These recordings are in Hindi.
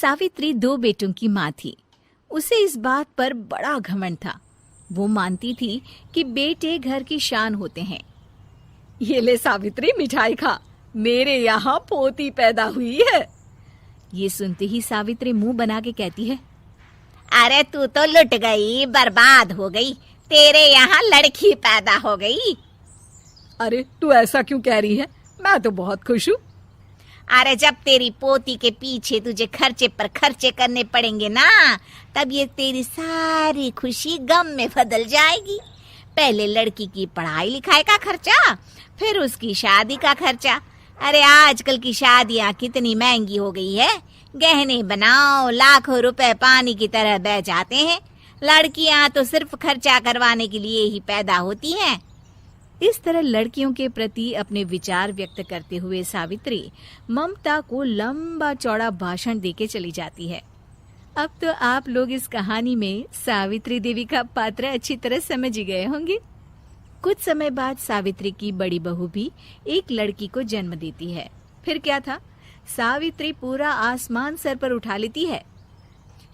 सावित्री 2 बेटों की माँ थी। उसे इस बात पर बड़ा घमंड था। वो मानती थी कि बेटे घर की शान होते हैं। ये ले सावित्री, मिठाई खा, मेरे यहाँ पोती पैदा हुई है। ये सुनते ही सावित्री मुंह बना के कहती है, अरे तू तो लुट गई, बर्बाद हो गई, तेरे यहाँ लड़की पैदा हो गई। अरे तू ऐसा क्यों कह रही है? मैं तो बहुत खुश हूँ। अरे जब तेरी पोती के पीछे तुझे खर्चे पर खर्चे करने पड़ेंगे ना, तब ये तेरी सारी खुशी गम में बदल जाएगी। पहले लड़की की पढ़ाई लिखाई का खर्चा, फिर उसकी शादी का खर्चा। अरे आजकल की शादियाँ कितनी महंगी हो गई है। गहने बनाओ, लाखों रुपए पानी की तरह बह जाते हैं। लड़कियाँ तो सिर्फ खर्चा करवाने के लिए ही पैदा होती हैं। इस तरह लड़कियों के प्रति अपने विचार व्यक्त करते हुए सावित्री ममता को लंबा चौड़ा भाषण देके चली जाती है। अब तो आप लोग इस कहानी में सावित्री देवी का पात्र अच्छी तरह समझ ही गए होंगे। कुछ समय बाद सावित्री की बड़ी बहू भी एक लड़की को जन्म देती है। फिर क्या था, सावित्री पूरा आसमान सर पर उठा लेती है।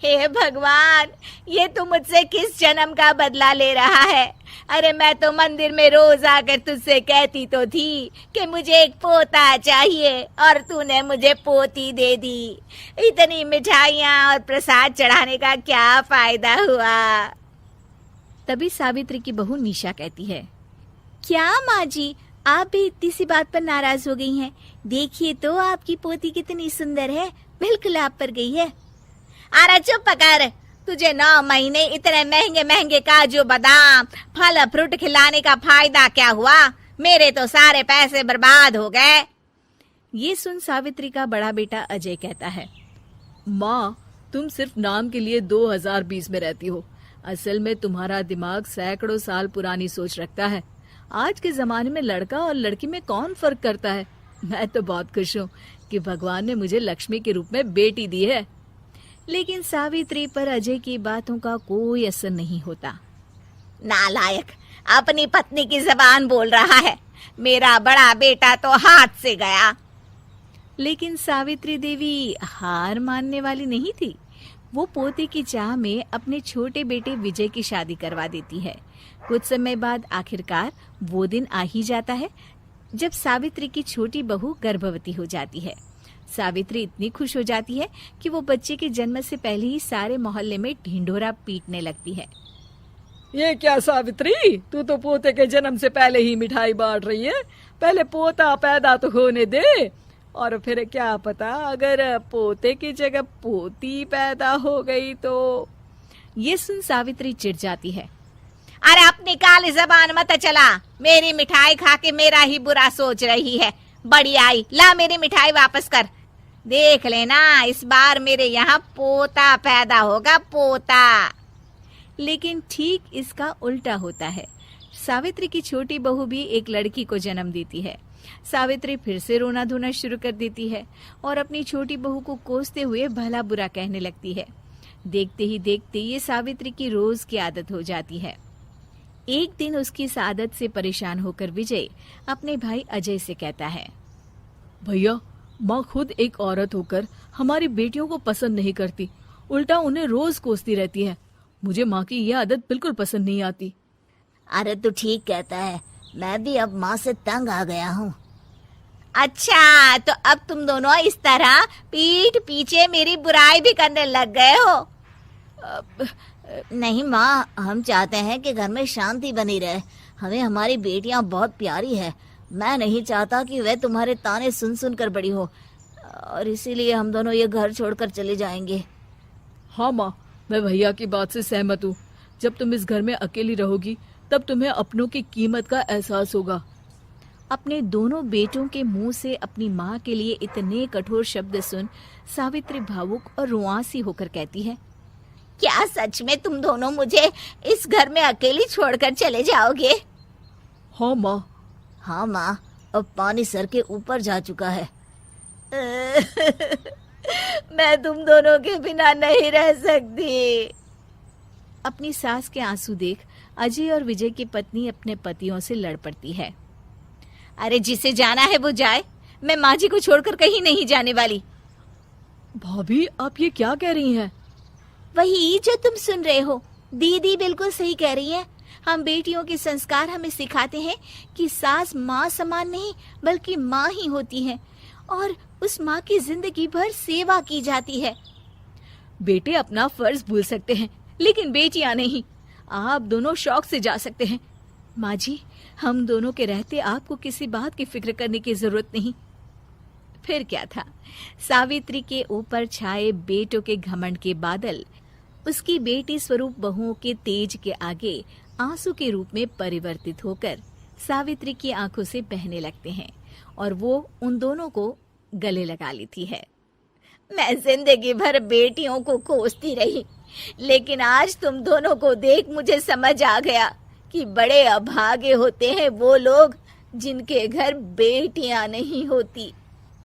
हे भगवान, ये तू मुझसे किस जन्म का बदला ले रहा है? अरे मैं तो मंदिर में रोज आकर तुझसे कहती तो थी कि मुझे एक पोता चाहिए, और तूने मुझे पोती दे दी। इतनी मिठाइयाँ और प्रसाद चढ़ाने का क्या फायदा हुआ? तभी सावित्री की बहू निशा कहती है, क्या माँ जी, आप भी इतनी सी बात पर नाराज हो गई हैं? देखिए तो आपकी पोती कितनी सुंदर है, बिल्कुल आप पर गई है। अरे चुप कर, तुझे 9 महीने इतने महंगे महंगे काजू बादाम फल फ्रूट खिलाने का फायदा क्या हुआ? मेरे तो सारे पैसे बर्बाद हो गए। ये सुन सावित्री का बड़ा बेटा अजय कहता है, माँ, तुम सिर्फ नाम के लिए 2020 में रहती हो। असल में तुम्हारा दिमाग सैकड़ों साल पुरानी सोच रखता है। आज के जमाने में लड़का और लड़की में कौन फर्क करता है। मैं तो बहुत खुश हूँ कि भगवान ने मुझे लक्ष्मी के रूप में बेटी दी है। लेकिन सावित्री पर अजय की बातों का कोई असर नहीं होता। नालायक, अपनी पत्नी की जबान बोल रहा है। मेरा बड़ा बेटा तो हाथ से गया। लेकिन सावित्री देवी हार मानने वाली नहीं थी। वो पोते की चाह में अपने छोटे बेटे विजय की शादी करवा देती है। कुछ समय बाद आखिरकार वो दिन आ ही जाता है जब सावित्री की छोटी बहू गर्भवती हो जाती है। सावित्री इतनी खुश हो जाती है कि वो बच्चे के जन्म से पहले ही सारे मोहल्ले में ढिंढोरा पीटने लगती है। ये क्या सावित्री, तू तो पोते के जन्म से पहले ही मिठाई बांट रही है। पहले पोता पैदा तो होने दे, और फिर क्या पता अगर पोते की जगह पोती पैदा हो गई तो। ये सुन सावित्री चिढ़ जाती है। अरे अपनी काली जबान मत चला। मेरी मिठाई खा के मेरा ही बुरा सोच रही है। बड़ी आई, ला मेरी मिठाई वापस कर। देख लेना, इस बार मेरे यहाँ पोता पैदा होगा, पोता। लेकिन ठीक इसका उल्टा होता है। सावित्री की छोटी बहू भी एक लड़की को जन्म देती है। सावित्री फिर से रोना धोना शुरू कर देती है और अपनी छोटी बहू को कोसते हुए भला बुरा कहने लगती है। देखते ही देखते ये सावित्री की रोज की आदत हो जाती है। एक दिन उसकी इस आदत से परेशान होकर विजय अपने भाई अजय से कहता है, भैया, माँ खुद एक औरत होकर हमारी बेटियों को पसंद नहीं करती, उल्टा उन्हें रोज कोसती रहती है। मुझे माँ की यह आदत बिल्कुल पसंद नहीं आती। अरे तू ठीक कहता है, मैं भी अब माँ से तंग आ गया हूँ। अच्छा, तो अब तुम दोनों इस तरह पीठ पीछे मेरी बुराई भी करने लग गए हो? नहीं माँ, हम चाहते हैं कि घर में शांति बनी रहे। हमें हमारी बेटियाँ बहुत प्यारी है। मैं नहीं चाहता कि वे तुम्हारे ताने सुन सुन कर बड़ी हो, और इसीलिए हम दोनों ये घर छोड़कर चले जाएंगे। हाँ माँ, मैं भैया की बात से सहमत हूँ। जब तुम इस घर में अकेली रहोगी तब तुम्हें अपनों की कीमत का एहसास होगा। अपने दोनों बेटों के मुंह से अपनी माँ के लिए इतने कठोर शब्द सुन सावित्री भावुक और रुआंसी होकर कहती है, क्या सच में तुम दोनों मुझे इस घर में अकेली छोड़कर चले जाओगे? हाँ माँ। हाँ माँ, अब पानी सर के ऊपर जा चुका है। मैं तुम दोनों के बिना नहीं रह सकती। अपनी सास के आंसू देख अजय और विजय की पत्नी अपने पतियों से लड़ पड़ती है। अरे जिसे जाना है वो जाए, मैं माँ जी को छोड़कर कहीं नहीं जाने वाली। भाभी, आप ये क्या कह रही हैं? वही जो तुम सुन रहे हो, दीदी बिल्कुल सही कह रही है। हम बेटियों के संस्कार हमें सिखाते हैं कि सास माँ समान नहीं बल्कि माँ ही होती है और उस माँ की जिंदगी भर सेवा की जाती है। बेटे अपना फर्ज भूल सकते हैं, लेकिन बेटियां नहीं। आप दोनों शौक से जा सकते हैं। माँ जी, हम दोनों के रहते आपको किसी बात की फिक्र करने की जरूरत नहीं। फिर क्या था, सावित्री के ऊपर छाए बेटों के घमंड के बादल उसकी बेटी स्वरूप बहुओं के तेज के आगे आंसू के रूप में परिवर्तित होकर सावित्री की आंखों से बहने लगते हैं और वो उन दोनों को गले लगा लेती है। मैं जिंदगी भर बेटियों को कोसती रही, लेकिन आज तुम दोनों को देख मुझे समझ आ गया कि बड़े अभागे होते हैं वो लोग जिनके घर बेटियां नहीं होती।